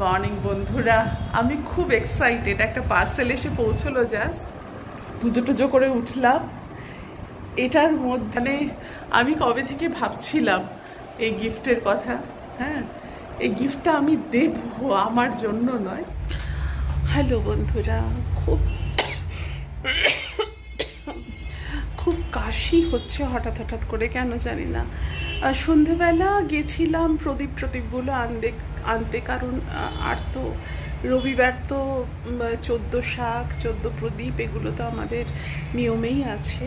Morning বন্ধুরা, আমি খুব এক্সাইটেড। একটা পার্সেল এসে পৌঁছলো, জাস্ট পুজো টুজো করে উঠলাম। এটার মধ্যে আমি কবে থেকে ভাবছিলাম এই গিফটের কথা। হ্যাঁ, এই গিফটটা আমি দেবো, আমার জন্য নয়। হ্যালো বন্ধুরা, খুব কাশি হচ্ছে হঠাৎ হঠাৎ করে, কেন জানি না। সন্ধেবেলা গেছিলাম প্রদীপগুলো আনতে, কারণ আর তো রবিবার তো 14 শাক 14 প্রদীপ, এগুলো তো আমাদের নিয়মেই আছে।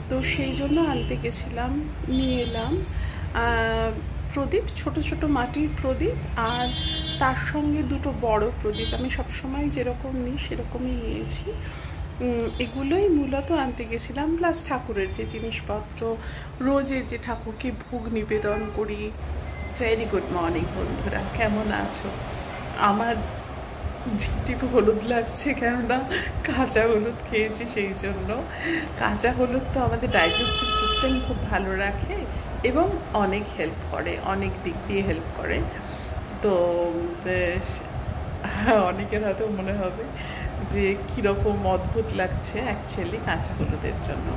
তো সেই জন্য আনতে গেছিলাম, নিয়ে এলাম প্রদীপ, ছোট ছোট মাটির প্রদীপ, আর তার সঙ্গে দুটো বড় প্রদীপ। আমি সবসময় যেরকম নিই সেরকমই নিয়েছি। এগুলোই মূলত আনতে গেছিলাম, প্লাস ঠাকুরের যে জিনিসপত্র, রোজের যে ঠাকুরকে ভোগ নিবেদন করি। ভেরি গুড মর্নিং বন্ধুরা, কেমন আছো? আমার ঝিটিপ হলুদ লাগছে, কেননা কাঁচা হলুদ খেয়েছি, সেই জন্য। কাঁচা হলুদ তো আমাদের ডাইজেস্টিভ সিস্টেম খুব ভালো রাখে এবং অনেক হেল্প করে, অনেক দিক দিয়ে হেল্প করে। তো অনেকের হয়তো মনে হবে যে কীরকম অদ্ভুত লাগছে, অ্যাকচুয়ালি কাঁচা হলুদের জন্য।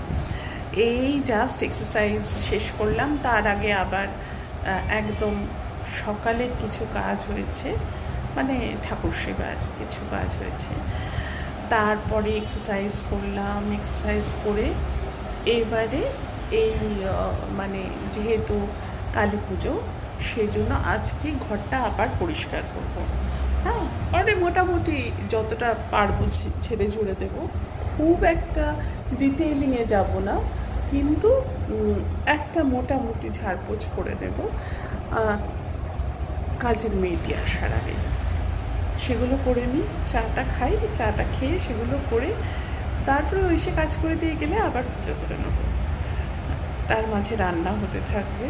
এই জাস্ট এক্সারসাইজ শেষ করলাম, তার আগে আবার একদম সকালের কিছু কাজ হয়েছে, মানে ঠাকুর সেবার কিছু কাজ হয়েছে। তারপরে এক্সারসাইজ করলাম, এক্সারসাইজ করে এবারে এই মানে যেহেতু কালী পুজো, সেই জন্য আজকে ঘরটা আবার পরিষ্কার করবো। হ্যাঁ, মানে মোটামুটি যতটা পারবো ছেড়ে ঝুড়ে দেবো, খুব একটা ডিটেইলিংয়ে যাব না, কিন্তু একটা মোটামুটি ঝাড়পোছ করে নেব কাজের মেয়েটি আসার আগে। সেগুলো করে নিই, চাটা খাই, চাটা খেয়ে সেগুলো করে তারপরে এসে কাজ করে দিয়ে গেলে আবার পুজো করে নেবো। তার মাঝে রান্না হতে থাকবে।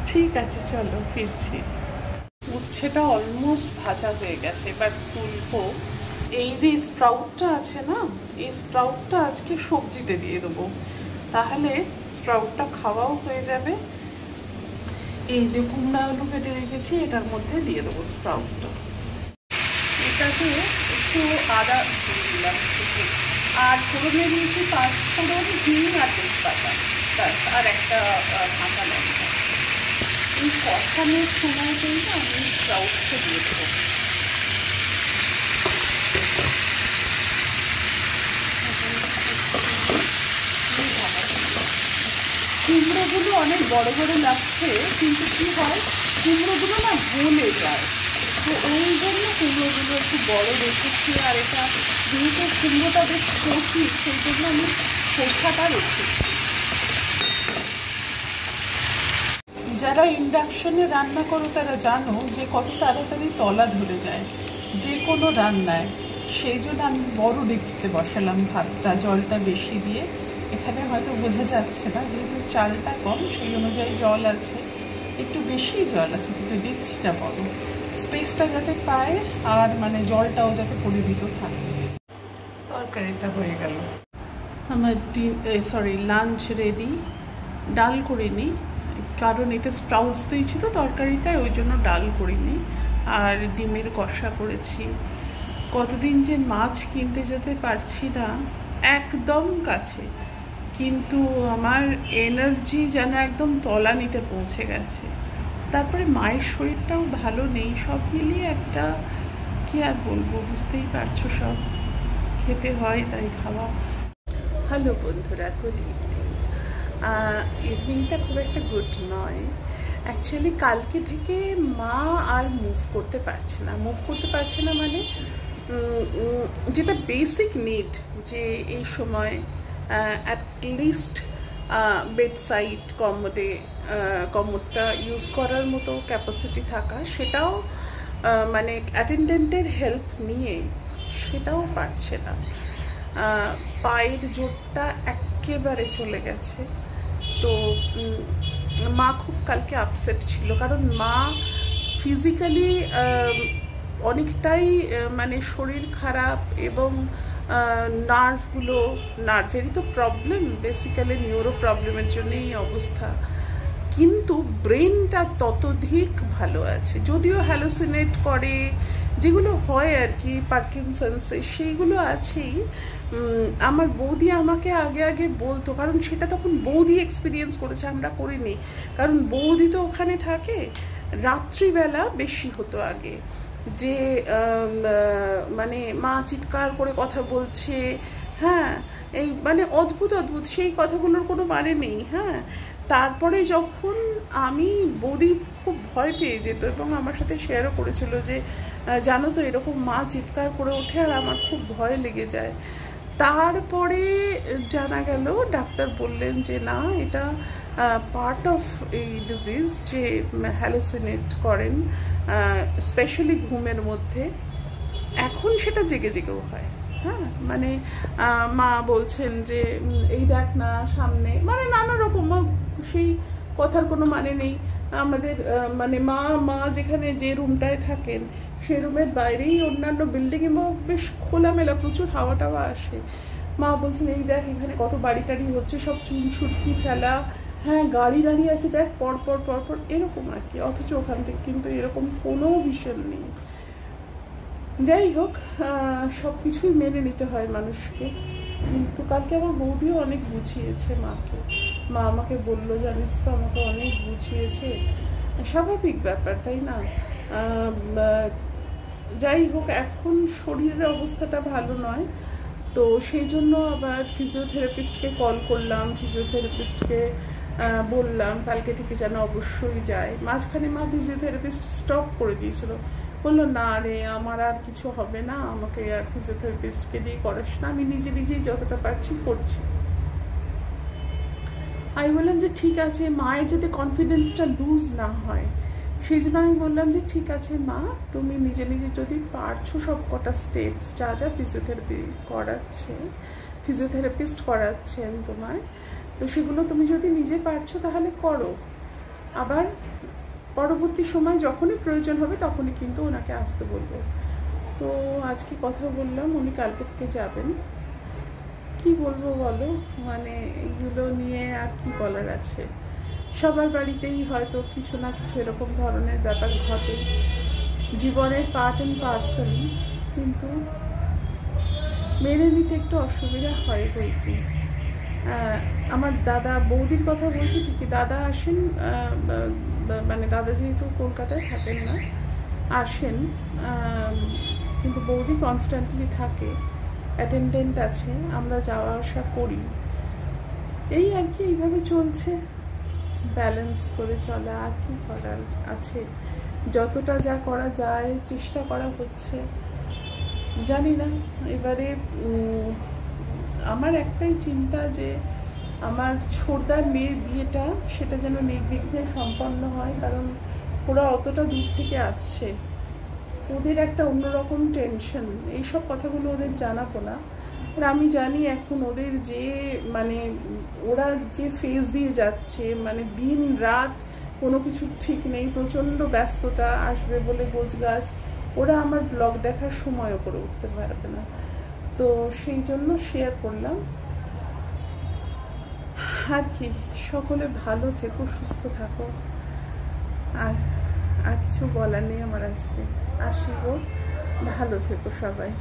ঠিক আছে, চলো ফিরছি। উচ্ছেটা অলমোস্ট ভাজা হয়ে গেছে, এবার তুলবো। এই যে স্প্রাউটটা আছে না, এই স্প্রাউটটা আজকে সবজিতে দিয়ে দেবো, তাহলে স্প্রাউটটা খাওয়াও হয়ে যাবে। এই যে কুমড়া আলু কেটে রেখেছি, এটার মধ্যে দিয়ে দেবো স্প্রাউটটা। এটাকে একটু আদা দিয়ে দিলাম, আর ফোড়নে দিয়েছি 5 ফোড়ন, হিং আর তেজপাতা, আর একটা কাঁচা লঙ্কা। এই কষানোর সময় কিন্তু আমি স্প্রাউটটা দিয়ে দেবো। কুমড়োগুলো অনেক বড় বড় লাগছে, কিন্তু কী হয়, কুমড়োগুলো না গলে যায়, তো ওই জন্য কুমড়োগুলো একটু বড় রেখেছি। আর এটা যেহেতু কুমড়োটা বেশ কচি, সেই জন্য আমি খোসাটা রেখেছি। যারা ইন্ডাকশনে রান্না করো তারা জানো যে কত তাড়াতাড়ি তলা ধরে যায় যে কোনো রান্নায়। সেই জন্য আমি বড় ডেকচিতে বসালাম ভাতটা, জলটা বেশি দিয়ে। এখানে হয়তো বোঝা যাচ্ছে না, যেহেতু চালটা কম সেই অনুযায়ী জল আছে, একটু বেশি জল আছে, কিন্তু ডেকচিটা বড়, স্পেসটা যাতে পায় আর মানে জলটাও যাতে পরিমিত থাকে। তরকারিটা হয়ে গেল আমার, লাঞ্চ রেডি। ডাল করিনি, কারণ এতে স্প্রাউটস দিয়েছি তো তরকারিটায়, ওই জন্য ডাল করিনি। আর ডিমের কষা করেছি। কতদিন যে মাছ কিনতে যেতে পারছি না, একদম কাছে, কিন্তু আমার এনার্জি যেন একদম তলানিতে পৌঁছে গেছে। তারপরে মায়ের শরীরটাও ভালো নেই, সব মিলিয়ে একটা, কি আর বলবো, বুঝতেই পারছো, সব খেতে হয়, তাই খাওয়া। হ্যালো বন্ধুরা, গুড ইভিনিং। ইভিনিংটা খুব একটা গুড নয় অ্যাকচুয়ালি। কালকে থেকে মা আর মুভ করতে পারছে না, মানে যেটা বেসিক নিড, যে এই সময় অ্যাটলিস্ট বেডসাইড কমোডটা ইউজ করার মতো ক্যাপাসিটি থাকা, সেটাও মানে অ্যাটেন্ডেন্টের হেল্প নিয়ে সেটাও পারছে না। পায়ের জোরটা একেবারে চলে গেছে। তো মা খুব কালকে আপসেট ছিল, কারণ মা ফিজিক্যালি অনেকটাই মানে শরীর খারাপ, এবং নার্ভেরই তো প্রবলেম, বেসিক্যালি নিউরো প্রবলেমের জন্যই এই অবস্থা। কিন্তু ব্রেনটা ততোধিক ভালো আছে, যদিও হ্যালোসিনেট করে, যেগুলো হয় আর কি পার্কিনসন্সে, সেইগুলো আছেই। আমার বৌদি আমাকে আগে আগে বলতো, কারণ সেটা তখন বৌদি এক্সপিরিয়েন্স করেছে, আমরা করিনি, কারণ বৌদি তো ওখানে থাকে। রাত্রিবেলা বেশি হতো আগে, যে মানে মা চিৎকার করে কথা বলছে, হ্যাঁ, এই মানে অদ্ভুত অদ্ভুত, সেই কথাগুলোর কোনো মানে নেই। হ্যাঁ, তারপরে যখন আমি, বৌদি খুব ভয় পেয়ে যেত এবং আমার সাথে শেয়ারও করেছিল যে জানো তো এরকম মা চিৎকার করে ওঠে আর আমার খুব ভয় লেগে যায়। তারপরে জানা গেল, ডাক্তার বললেন যে না, এটা পার্ট অফ এই ডিজিজ, যে হ্যালোসিনেট করেন স্পেশালি ঘুমের মধ্যে। এখন সেটা জেগে জেগেও হয়। হ্যাঁ, মানে মা বলছেন যে এই দেখ না সামনে, মানে নানা রকম, সেই কথার কোনো মানে নেই। আমাদের মানে মা যেখানে যে রুমটায় থাকেন সেই রুমের বাইরেই অন্যান্য বিল্ডিং এবং বেশ খোলামেলা, প্রচুর হাওয়া টাওয়া আসে। মা বলছেন এই দেখ এখানে কত বাড়ি টাড়ি হচ্ছে, সব চুন ছুটকি ফেলা, হ্যাঁ গাড়ি দাঁড়িয়ে আছে দেখ পর পর পর পর, এরকম আর কি। অথচ ওখান থেকে কিন্তু এরকম কোনো ভিশন নেই। যাই হোক, সব কিছুই মেনে নিতে হয় মানুষকে। কিন্তু কালকে আমার বৌদিও অনেক বুঝিয়েছে মাকে। মা আমাকে বললো, জানিস তো আমাকে অনেক বুঝিয়েছে। স্বাভাবিক ব্যাপার, তাই না? যাই হোক, এখন শরীরের অবস্থাটা ভালো নয়, তো সেই জন্য আবার ফিজিওথেরাপিস্টকে কল করলাম। ফিজিওথেরাপিস্টকে বললাম কালকে থেকে যেন অবশ্যই যায়। মাঝখানে মা ফিজিওথেরাপিস্ট স্টপ করে দিয়েছিল, বললো না রে আমার আর কিছু হবে না, আমাকে আর ফিজিওথেরাপিস্টকে দিয়ে করাস না, আমি নিজেই যতটা পারছি করছি। আমি বললাম যে ঠিক আছে, মায়ের যাতে কনফিডেন্সটা লুজ না হয়, সেই জন্য আমি বললাম যে ঠিক আছে মা, তুমি নিজে যদি পারছো সব কটা স্টেপস যা ফিজিওথেরাপিস্ট করাচ্ছেন তোমায়, তো সেগুলো তুমি যদি নিজে পারছো তাহলে করো। আবার পরবর্তী সময় যখনই প্রয়োজন হবে তখনই কিন্তু ওনাকে আসতে বলবো। তো আজকে কথা বললাম, উনি কালকে থেকে যাবেন। কি বলবো বলো, মানে এগুলো নিয়ে আর কি বলার আছে। সবার বাড়িতেই হয়তো কিছু না কিছু এরকম ধরনের ব্যাপার ঘটে, জীবনের পার্ট অ্যান্ড পার্সন, কিন্তু মেনে নিতে একটু অসুবিধা হয় বই কি। আমার দাদা, বৌদির কথা বলছি ঠিকই, দাদা আসেন, মানে দাদা যেহেতু কলকাতায় থাকেন না, আসেন, কিন্তু বৌদি কনস্ট্যান্টলি থাকে, অ্যাটেন্ডেন্ট আছে, আমরা যাওয়া আসা করি। এই আর কি, এইভাবে চলছে, ব্যালেন্স করে চলা, আর কি করার আছে। যতটা যা করা যায় চেষ্টা করা হচ্ছে। জানি না, এবারে আমার একটাই চিন্তা যে আমার ছোটদার মেয়ের বিয়েটা সেটা যেন নির্বিঘ্নে সম্পন্ন হয়, কারণ ওরা অতটা দূর থেকে আসছে, ওদের একটা অন্যরকম টেনশন। এইসব কথাগুলো ওদের জানাবো না, আর আমি জানি এখন ওদের যে মানে ওরা যে ফেজ দিয়ে যাচ্ছে, মানে দিন রাত কোনো কিছু ঠিক নেই, প্রচণ্ড ব্যস্ততা, আসবে বলে গোছগাছ, ওরা আমার ব্লগ দেখার সময়ও করে উঠতে পারবে না। তো সেই জন্য শেয়ার করলাম আর কি। সকলে ভালো থেকো, সুস্থ থাকো, আর কিছু বলার নেই আমার আজকে। আসি গো, ভালো থেকো সবাই।